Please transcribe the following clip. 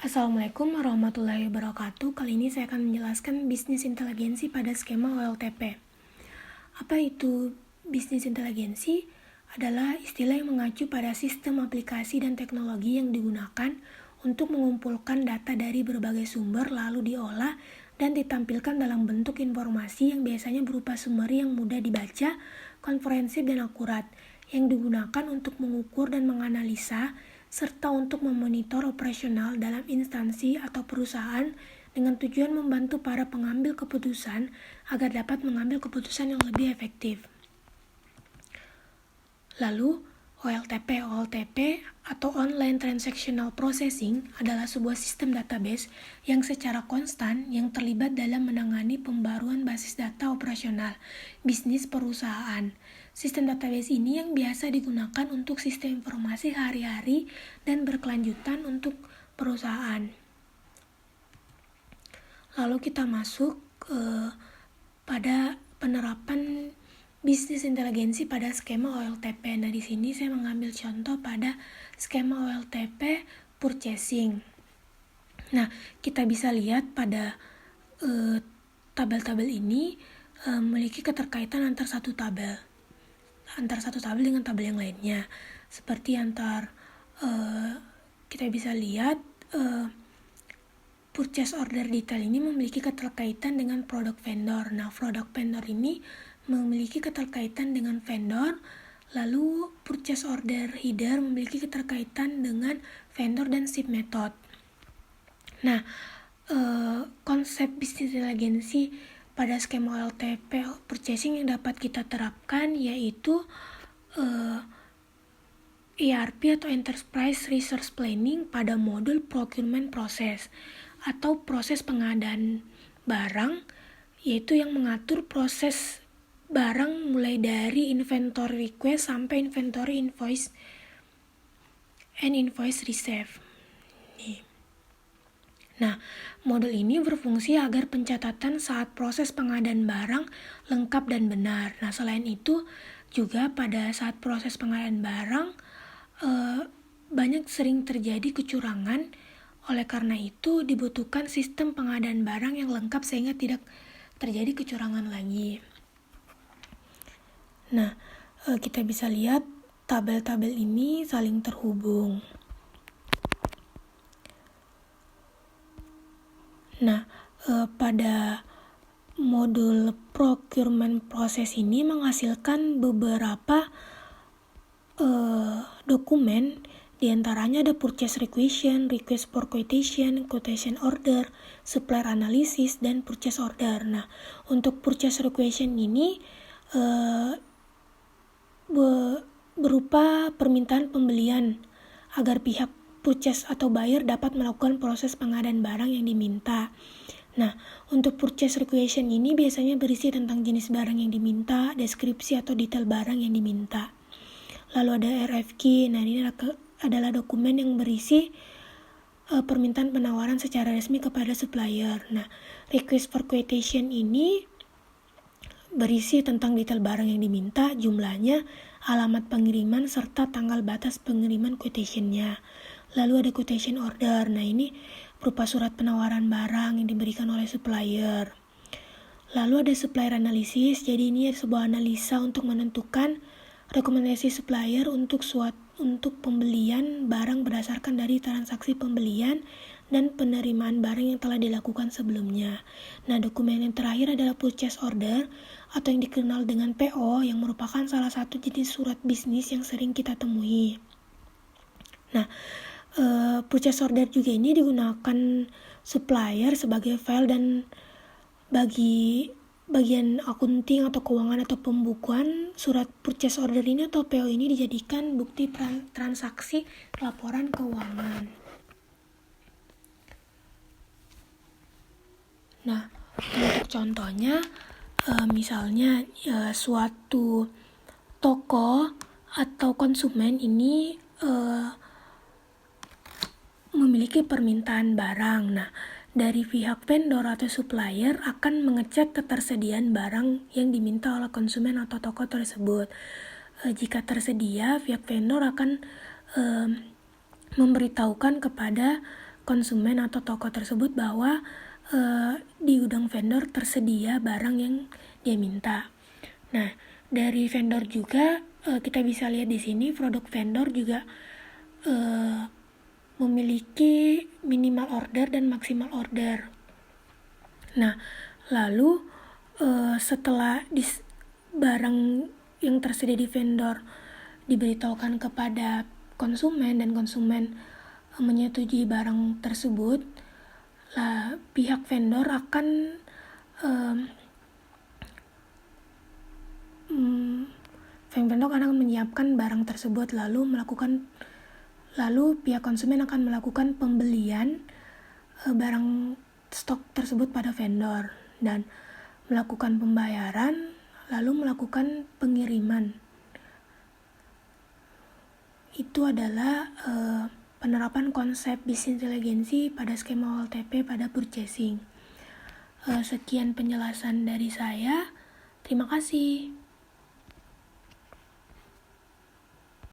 Assalamualaikum warahmatullahi wabarakatuh. Kali ini saya akan menjelaskan bisnis inteligensi pada skema OLTP. Apa itu bisnis inteligensi? Adalah istilah yang mengacu pada sistem aplikasi dan teknologi yang digunakan untuk mengumpulkan data dari berbagai sumber lalu diolah dan ditampilkan dalam bentuk informasi yang biasanya berupa summary yang mudah dibaca, komprehensif dan akurat, yang digunakan untuk mengukur dan menganalisa serta untuk memonitor operasional dalam instansi atau perusahaan dengan tujuan membantu para pengambil keputusan agar dapat mengambil keputusan yang lebih efektif. Lalu, OLTP atau Online Transactional Processing adalah sebuah sistem database yang secara konstan yang terlibat dalam menangani pembaruan basis data operasional bisnis perusahaan. Sistem database ini yang biasa digunakan untuk sistem informasi hari-hari dan berkelanjutan untuk perusahaan. Lalu kita masuk pada penerapan bisnis inteligensi pada skema OLTP. Nah, di sini saya mengambil contoh pada skema OLTP purchasing. Nah, kita bisa lihat pada tabel-tabel ini memiliki keterkaitan antar satu tabel dengan tabel yang lainnya. Seperti kita bisa lihat purchase order detail ini memiliki keterkaitan dengan produk vendor. Nah, produk vendor ini memiliki keterkaitan dengan vendor, lalu purchase order header memiliki keterkaitan dengan vendor dan ship method. Nah, konsep bisnis inteligensi pada skema OLTP purchasing yang dapat kita terapkan yaitu ERP atau Enterprise Resource Planning pada modul procurement process atau proses pengadaan barang, yaitu yang mengatur proses barang mulai dari inventory request sampai inventory invoice and invoice receive. Nah, modul ini berfungsi agar pencatatan saat proses pengadaan barang lengkap dan benar. Nah, selain itu juga pada saat proses pengadaan barang banyak sering terjadi kecurangan. Oleh karena itu dibutuhkan sistem pengadaan barang yang lengkap sehingga tidak terjadi kecurangan lagi. Nah, kita bisa lihat tabel-tabel ini saling terhubung. Nah, pada modul procurement process ini menghasilkan beberapa dokumen, diantaranya ada purchase requisition, request for quotation, quotation order, supplier analysis, dan purchase order. Nah, untuk purchase requisition ini berupa permintaan pembelian agar pihak purchase atau buyer dapat melakukan proses pengadaan barang yang diminta. Nah, untuk purchase requisition ini biasanya berisi tentang jenis barang yang diminta, deskripsi atau detail barang yang diminta. Lalu ada RFQ, nah ini adalah dokumen yang berisi permintaan penawaran secara resmi kepada supplier. Nah, request for quotation ini berisi tentang detail barang yang diminta, jumlahnya, alamat pengiriman, serta tanggal batas pengiriman quotation-nya. Lalu ada quotation order, nah ini berupa surat penawaran barang yang diberikan oleh supplier. Lalu ada supplier analysis, jadi ini sebuah analisa untuk menentukan rekomendasi supplier untuk pembelian barang berdasarkan dari transaksi pembelian dan penerimaan barang yang telah dilakukan sebelumnya. Nah, dokumen yang terakhir adalah purchase order atau yang dikenal dengan PO yang merupakan salah satu jenis surat bisnis yang sering kita temui. Nah, purchase order juga ini digunakan supplier sebagai file dan bagi bagian akunting atau keuangan atau pembukuan. Surat purchase order ini atau PO ini dijadikan bukti transaksi laporan keuangan. Nah, untuk contohnya misalnya suatu toko atau konsumen ini memiliki permintaan barang. Nah, dari pihak vendor atau supplier akan mengecek ketersediaan barang yang diminta oleh konsumen atau toko tersebut. Jika tersedia, pihak vendor akan memberitahukan kepada konsumen atau toko tersebut bahwa di gudang vendor tersedia barang yang dia minta. Nah, dari vendor juga kita bisa lihat di sini produk vendor juga memiliki minimal order dan maksimal order. Nah, lalu setelah barang yang tersedia di vendor diberitahukan kepada konsumen dan konsumen menyetujui barang tersebut, pihak vendor akan menyiapkan barang tersebut lalu pihak konsumen akan melakukan pembelian barang stok tersebut pada vendor dan melakukan pembayaran lalu melakukan pengiriman. Itu adalah penerapan konsep bisnis inteligensi pada skema OLTP pada purchasing. Sekian penjelasan dari saya. Terima kasih.